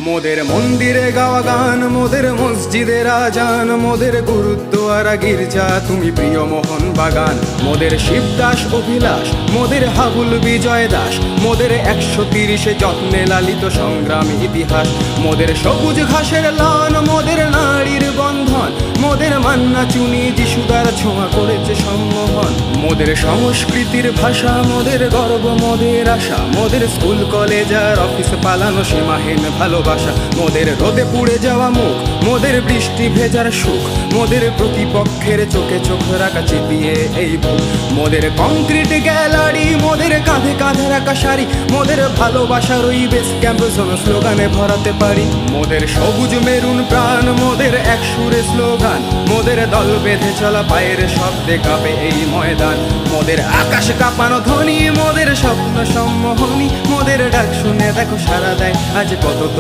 মোদের মন্দিরে গাওয়া গান, মোদের মসজিদের আজান, মোদের গুরুদ্বারা গির্জা তুমি প্রিয় মোহন বাগান। মোদের শিবদাস অভিলাষ, মোদের হাবুল বিজয় দাস, মোদের 130 যত্নে লালিত সংগ্রামী ইতিহাস। মোদের সবুজ ঘাসের লান, মোদের নারীর বন্ধন, মোদের মান্না চুনি যিশুদার ছোঁয়া করেছে সম্মোহন। মোদের সংস্কৃতির ভাষা, মোদের গর্ব, মোদের আশা, মোদের স্কুল কলেজ আর অফিস পালানো সীমাহীন ভালোবাসা। মোদের রোদে পুড়ে যাওয়া মুখ, মোদের বৃষ্টি ভেজার সুখ, মোদের প্রতিপক্ষের চোখে চোখ রাখা চিপিয়ে এই বুক। মোদের কংক্রিট গ্যালারি, মোদের কাঁধে কাঁধে রাখা শাড়ি, মোদের ভালোবাসার ওই বেস ক্যাম্প স্লোগানে ভরাতে পারি। মোদের সবুজ মেরুন প্রাণ, মোদের এক সুরে স্লোগান, মোদের দল বেঁধে চলা পায়ের শব্দে কাঁপে এই ময়দান। মোদের আকাশ কাঁপানো ধ্বনি, মোদের স্বপ্ন সম্মোহনী, মোদের ডাক শুনে দেখো সারা দেয় আজ কত